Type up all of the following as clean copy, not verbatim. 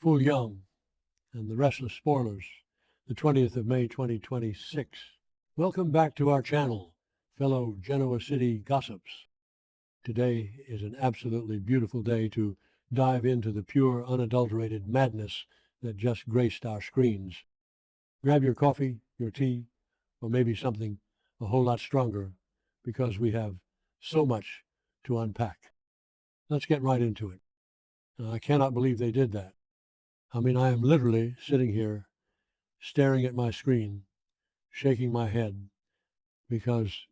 Full Young and the Restless Spoilers, the 20th of May, 2026. Welcome back to our channel, fellow Genoa City gossips. Today is an absolutely beautiful day to dive into the pure, unadulterated madness that just graced our screens. Grab your coffee, your tea, or maybe something a whole lot stronger, because we have so much to unpack. Let's get right into it. I cannot believe they did that. I mean, I am literally sitting here staring at my screen, shaking my head, because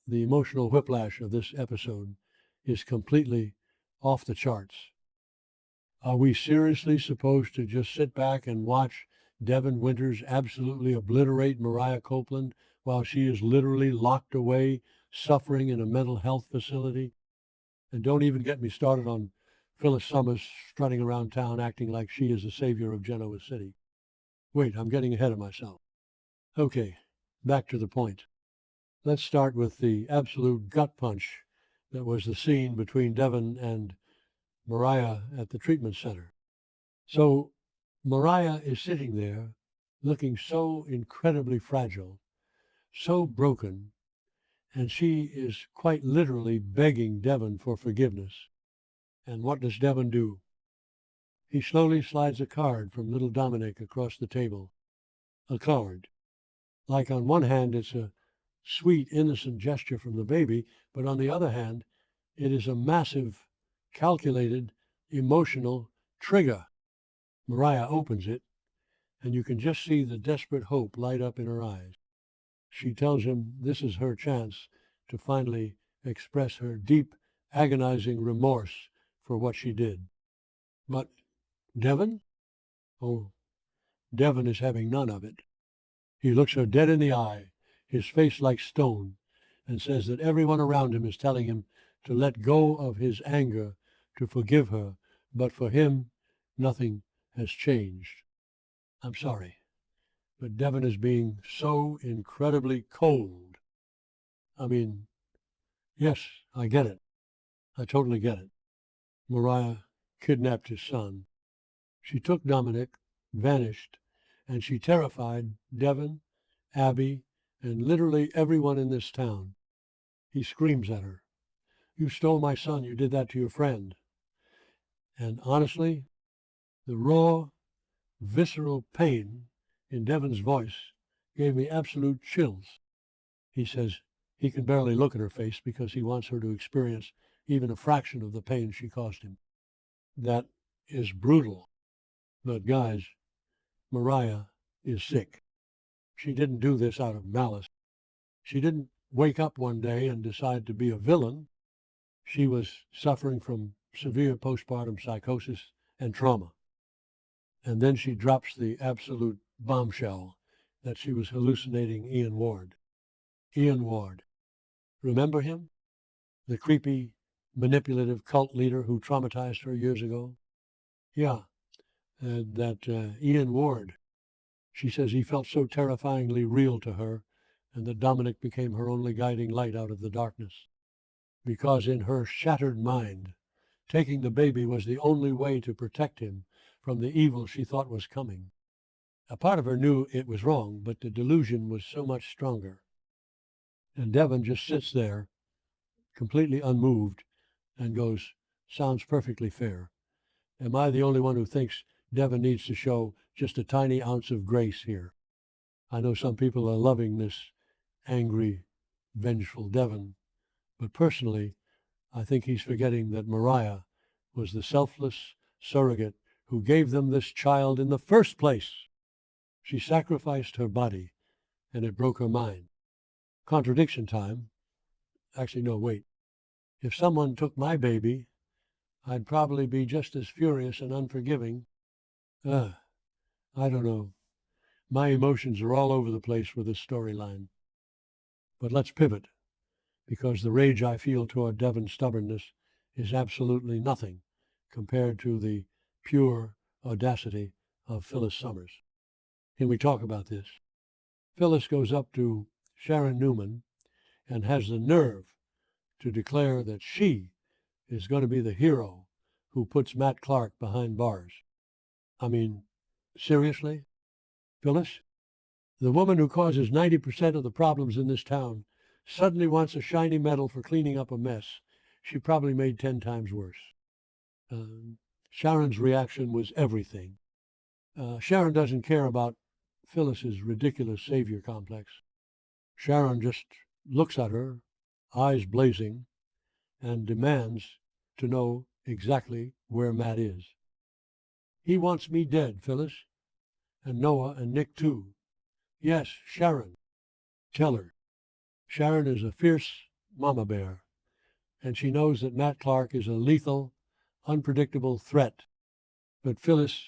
the emotional whiplash of this episode is completely off the charts. Are we seriously supposed to just sit back and watch Devon Winters absolutely obliterate Mariah Copeland while she is literally locked away, suffering in a mental health facility? And don't even get me started on Phyllis Summers strutting around town acting like she is the savior of Genoa City. Wait, I'm getting ahead of myself. Okay, back to the point. Let's start with the absolute gut punch that was the scene between Devon and Mariah at the treatment center. So Mariah is sitting there looking so incredibly fragile, so broken, and she is quite literally begging Devon for forgiveness. And what does Devon do? He slowly slides a card from little Dominic across the table. A card. Like on one hand, it's a sweet, innocent gesture from the baby, but on the other hand, it is a massive, calculated, emotional trigger. Mariah opens it, and you can just see the desperate hope light up in her eyes. She tells him this is her chance to finally express her deep, agonizing remorse for what she did. But Devon? Oh, Devon is having none of it. He looks her dead in the eye, his face like stone, and says that everyone around him is telling him to let go of his anger, to forgive her, but for him, nothing has changed. I'm sorry, but Devon is being so incredibly cold. I mean, yes, I get it. I totally get it. Mariah kidnapped his son. She took Dominic, vanished, and she terrified Devon, Abby, and literally everyone in this town. He screams at her, "You stole my son, you did that to your friend." And honestly, the raw, visceral pain in Devon's voice gave me absolute chills. He says he can barely look at her face because he wants her to experience even a fraction of the pain she caused him. That is brutal. But guys, Mariah is sick. She didn't do this out of malice. She didn't wake up one day and decide to be a villain. She was suffering from severe postpartum psychosis and trauma. And then she drops the absolute bombshell that she was hallucinating Ian Ward. Ian Ward. Remember him? The creepy, manipulative cult leader who traumatized her years ago? Yeah, that Ian Ward. She says he felt so terrifyingly real to her, and that Dominic became her only guiding light out of the darkness. Because in her shattered mind, taking the baby was the only way to protect him from the evil she thought was coming. A part of her knew it was wrong, but the delusion was so much stronger. And Devon just sits there, completely unmoved, and goes, "Sounds perfectly fair. Am I the only one who thinks Devon needs to show just a tiny ounce of grace here? I know some people are loving this angry, vengeful Devon, but personally, I think he's forgetting that Mariah was the selfless surrogate who gave them this child in the first place. She sacrificed her body, and it broke her mind. Contradiction time. Actually, no, wait. If someone took my baby, I'd probably be just as furious and unforgiving. I don't know. My emotions are all over the place with this storyline. But let's pivot, because the rage I feel toward Devon's stubbornness is absolutely nothing compared to the pure audacity of Phyllis Summers. Can we talk about this? Phyllis goes up to Sharon Newman and has the nerve to declare that she is going to be the hero who puts Matt Clark behind bars. I mean, seriously? Phyllis, the woman who causes 90% of the problems in this town, suddenly wants a shiny medal for cleaning up a mess she probably made 10 times worse. Sharon's reaction was everything. Sharon doesn't care about Phyllis's ridiculous savior complex. Sharon just looks at her, eyes blazing, and demands to know exactly where Matt is. He wants me dead, Phyllis, and Noah and Nick too. Yes, Sharon. Tell her. Sharon is a fierce mama bear, and she knows that Matt Clark is a lethal, unpredictable threat. But Phyllis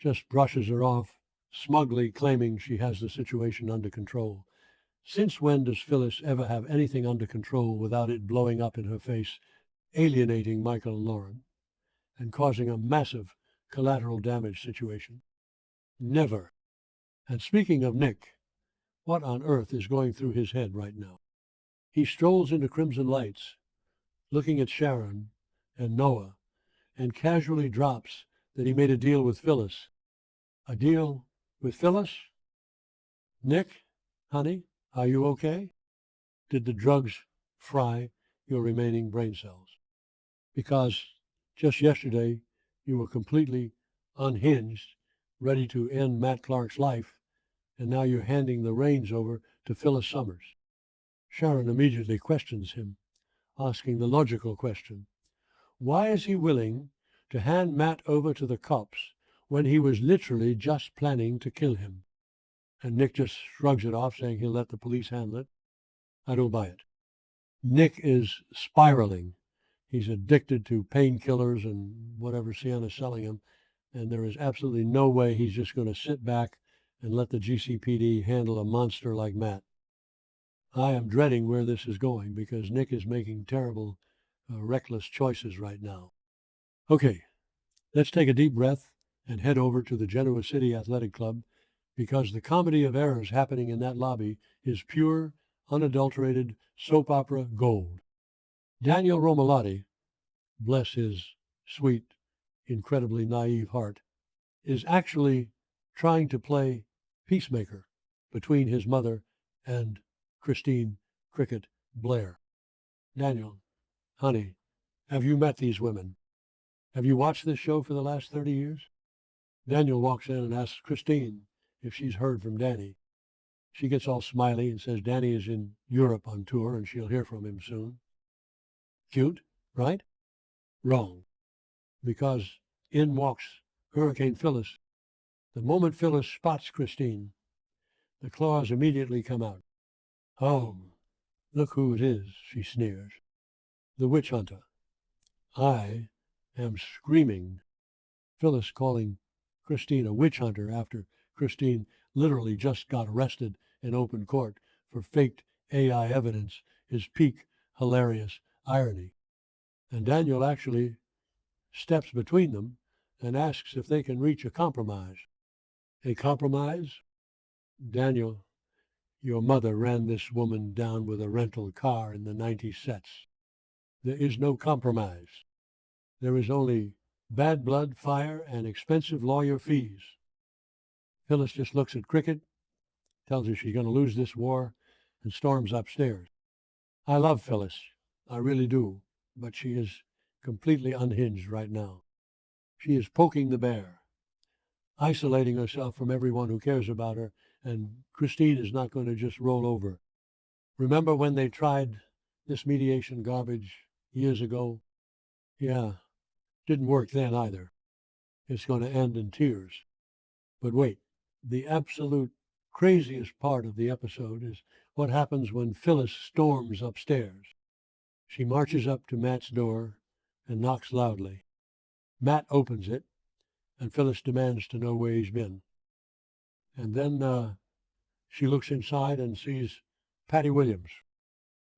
just brushes her off, smugly claiming she has the situation under control. Since when does Phyllis ever have anything under control without it blowing up in her face, alienating Michael and Lauren, and causing a massive collateral damage situation? Never. And speaking of Nick, what on earth is going through his head right now? He strolls into Crimson Lights, looking at Sharon and Noah, and casually drops that he made a deal with Phyllis. A deal with Phyllis? Nick, honey, are you okay? Did the drugs fry your remaining brain cells? Because just yesterday you were completely unhinged, ready to end Matt Clark's life, and now you're handing the reins over to Phyllis Summers. Sharon immediately questions him, asking the logical question. Why is he willing to hand Matt over to the cops when he was literally just planning to kill him? And Nick just shrugs it off, saying he'll let the police handle it. I don't buy it. Nick is spiraling. He's addicted to painkillers and whatever Sienna's selling him, and there is absolutely no way he's just going to sit back and let the GCPD handle a monster like Matt. I am dreading where this is going because Nick is making terrible, reckless choices right now. Okay, let's take a deep breath and head over to the Genoa City Athletic Club, because the comedy of errors happening in that lobby is pure, unadulterated soap opera gold. Daniel Romalotti, bless his sweet, incredibly naive heart, is actually trying to play peacemaker between his mother and Christine Cricket Blair. Daniel, honey, have you met these women? Have you watched this show for the last 30 years? Daniel walks in and asks Christine if she's heard from Danny. She gets all smiley and says Danny is in Europe on tour and she'll hear from him soon. Cute, right? Wrong. Because in walks Hurricane Phyllis. The moment Phyllis spots Christine, the claws immediately come out. Oh, look who it is, she sneers. The witch hunter. I am screaming. Phyllis calling Christine a witch hunter after Christine literally just got arrested in open court for faked AI evidence is peak hilarious irony. And Daniel actually steps between them and asks if they can reach a compromise. A compromise? Daniel, your mother ran this woman down with a rental car in the 90 sets. There is no compromise. There is only bad blood, fire, and expensive lawyer fees. Phyllis just looks at Cricket, tells her she's going to lose this war, and storms upstairs. I love Phyllis. I really do. But she is completely unhinged right now. She is poking the bear, isolating herself from everyone who cares about her, and Christine is not going to just roll over. Remember when they tried this mediation garbage years ago? Yeah, didn't work then either. It's going to end in tears. But wait, the absolute craziest part of the episode is what happens when Phyllis storms upstairs. She marches up to Matt's door and knocks loudly. Matt opens it, and Phyllis demands to know where he's been. And then she looks inside and sees Patty Williams.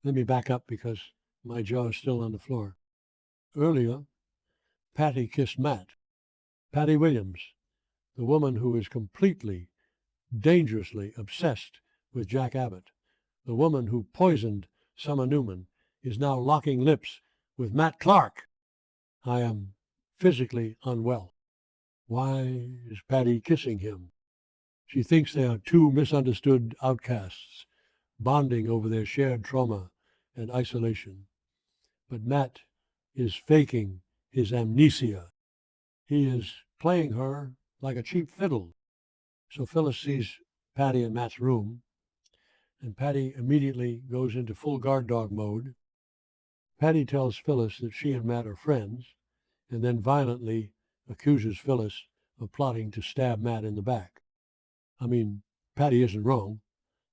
Let me back up because my jaw is still on the floor. Earlier, Patty kissed Matt. Patty Williams, the woman who is completely, dangerously obsessed with Jack Abbott, the woman who poisoned Summer Newman, is now locking lips with Matt Clark. I am physically unwell. Why is Patty kissing him? She thinks they are two misunderstood outcasts, bonding over their shared trauma and isolation. But Matt is faking his amnesia. He is playing her like a cheap fiddle. So Phyllis sees Patty in Matt's room, and Patty immediately goes into full guard dog mode. Patty tells Phyllis that she and Matt are friends, and then violently accuses Phyllis of plotting to stab Matt in the back. I mean, Patty isn't wrong.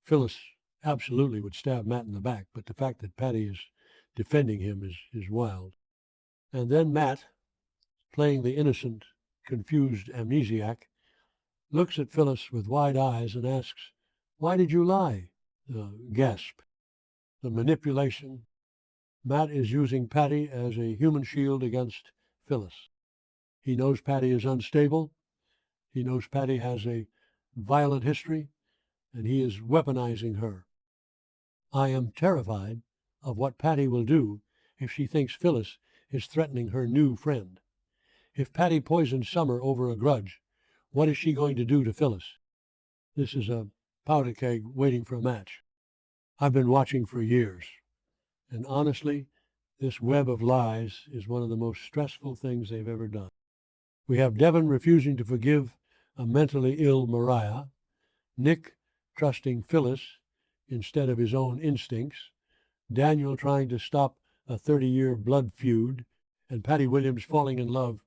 Phyllis absolutely would stab Matt in the back, but the fact that Patty is defending him is wild. And then Matt, playing the innocent, confused amnesiac, looks at Phyllis with wide eyes and asks, "Why did you lie?" Gasp. The manipulation. Matt is using Patty as a human shield against Phyllis. He knows Patty is unstable. He knows Patty has a violent history, and he is weaponizing her. I am terrified of what Patty will do if she thinks Phyllis is threatening her new friend. If Patty poisons Summer over a grudge, what is she going to do to Phyllis? This is a powder keg waiting for a match. I've been watching for years, and honestly, this web of lies is one of the most stressful things they've ever done. We have Devon refusing to forgive a mentally ill Mariah, Nick trusting Phyllis instead of his own instincts, Daniel trying to stop a 30-year blood feud, and Patty Williams falling in love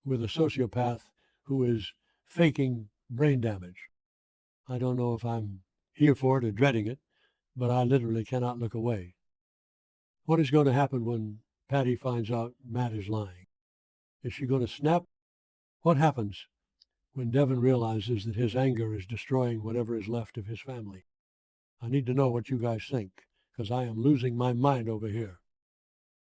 with a sociopath who is faking brain damage. I don't know if I'm here for it or dreading it, but I literally cannot look away. What is going to happen when Patty finds out Matt is lying? Is she going to snap? What happens when Devon realizes that his anger is destroying whatever is left of his family? I need to know what you guys think, because I am losing my mind over here.